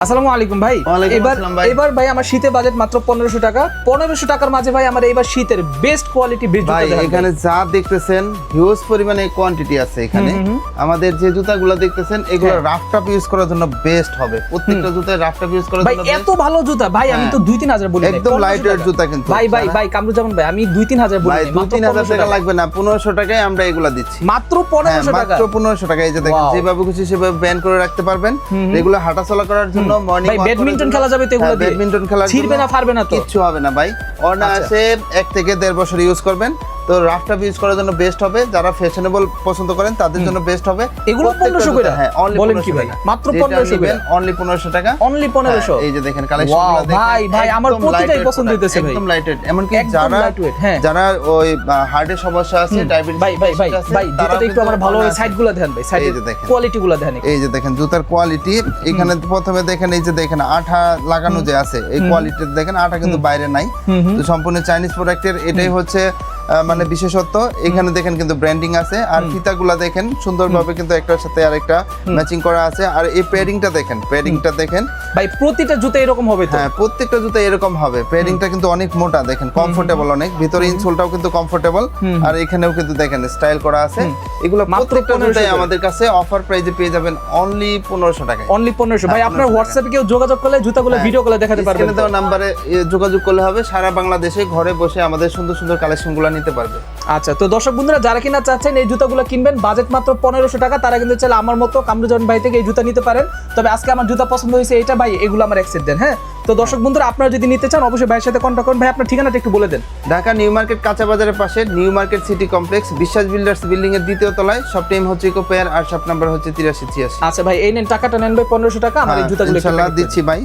আসসালামু আলাইকুম ভাই। এবার ভাই আমার শীতের বাজেট মাত্র 1500 টাকা। 1500 টাকার মাঝে ভাই আমার এবার শীতের বেস্ট কোয়ালিটি বেস্ট জুতা দেখাবেন। এখানে যা দেখতেছেন হিউজ পরিমাণে কোয়ান্টিটি আছে এখানে। আমাদের যে জুতাগুলো দেখতেছেন এগুলো রাফ টাপ ইউজ করার জন্য বেস্ট হবে। প্রত্যেকটা জুতায় রাফ টাপ ইউজ করার জন্য ভাই এত ভালো জুতা ভাই আমি তো 2-3000 বলি নাই। একদম লাইট ওয়েট জুতা কিন্তু ভাই কামরুজ্জামান ভাই আমি 2-3000 বলি নাই। মাত্র 3000 টাকা লাগবে না, 1500 টাকায় আমরা এগুলা দিচ্ছি। মাত্র 1500 টাকা। মাত্র 1500 টাকা। এই যে দেখেন যেভাবে খুশি সেভাবে ব্যান্ড করে রাখতে পারবেন। এগুলো হাঁটাচলা করার জন্য মর্নিং ভাই ব্যাডমিন্টন খেলা যাবে তো এগুলো দিয়ে। ব্যাডমিন্টন খেলার জন্য ছিড়বে না ফারবে না তো কিচ্ছু হবে না ভাই। অনায়াসে 1 থেকে 1.5 বছর ইউজ করবেন। তো রাফ টাপ ইউজ করার জন্য বেস্ট হবে। যারা ফ্যাশনেবল পছন্দ করেন তাদের জন্য বেস্ট হবে। এগুলো 1500 করে। হ্যাঁ অনলি বলেন কি ভাই মাত্র 1500 করে। অনলি 1500 টাকা। অনলি 1500। এই যে দেখেন কালেকশনগুলো দেখেন। ভাই আমার প্রতিটাই পছন্দ হইতেছে ভাই। একদম লাইট ওয়েট। এমন কি যারা ওই হার্টের সমস্যা আছে, ডায়াবেটিস ভাই জুতাটা একটু আমার ভালো সাইডগুলো দেখান ভাই। সাইডের কোয়ালিটিগুলো দেখান। এই যে দেখেন জুতার কোয়ালিটি। এখানে প্রথমে দেখেন এই যে দেখেন আঠা লাগানো যে আছে এই কোয়ালিটি দেখেন। আঠা কিন্তু বাইরে নাই। তো সম্পূর্ণ চাইনিজ প্রোডাক্টের এটাই হচ্ছে মানে বিশেষত্ব। এখানে দেখেন কিন্তু ব্র্যান্ডিং আছে। আর ফিতাগুলা দেখেন সুন্দরভাবে কিন্তু একটার সাথে আরেকটা ম্যাচিং করা আছে। আর এই প্যাডিংটা দেখেন ভাই প্রতিটা জুতা এরকম হবে তো? হ্যাঁ প্রত্যেকটা জুতা এরকম হবে। প্যাডিংটা কিন্তু অনেক মোটা দেখেন, কমফোর্টেবল অনেক। ভিতরে ইনসোলটাও কিন্তু কমফোর্টেবল। আর এখানেও কিন্তু দেখেন স্টাইল করা আছে। এগুলো প্রত্যেকটা জুতাই আমাদের কাছে অফার প্রাইসে পেয়ে যাবেন অনলি 1500 টাকায়। অনলি 1500। ভাই আপনার হোয়াটসঅ্যাপে কেউ যোগাযোগ করলে জুতাগুলো ভিডিও কলে দেখাতে পারবেন। এখানে দেওয়া নম্বরে যোগাযোগ করলে হবে। সারা বাংলাদেশে ঘরে বসে আমাদের সুন্দর সুন্দর কালেকশনগুলো নিতে পারবে। আচ্ছা তো দর্শক বন্ধুরা যারা কিনা চাচ্ছেন এই জুতাগুলো কিনবেন বাজেট মাত্র 1500 টাকা, তারা কিন্তু চাইলে আমার মতো কামরুজ্জামান ভাই থেকে এই জুতা নিতে পারেন। তবে আজকে আমার জুতা পছন্দ হয়েছে এটা ভাই, এগুলো আমার অ্যাকসেপ্ট দেন। হ্যাঁ তো দর্শক বন্ধুরা আপনারা যদি নিতে চান অবশ্যই ভাইয়ের সাথে কন্টাক্ট করুন। ভাই আপনার ঠিকানাটা একটু বলে দেন। ঢাকা নিউ মার্কেট কাঁচা বাজারের পাশে নিউ মার্কেট সিটি কমপ্লেক্স বিশ্বাস বিল্ডার্স বিল্ডিং এর 2য় তলায়। শপ টাইম হচ্ছে ইকো পেয়ার আর শপ নাম্বার হচ্ছে 8386। আচ্ছা ভাই এই নেন টাকাটা নেন ভাই 1500 টাকা। আমার এই জুতাগুলো ইনশাআল্লাহ দিচ্ছি ভাই।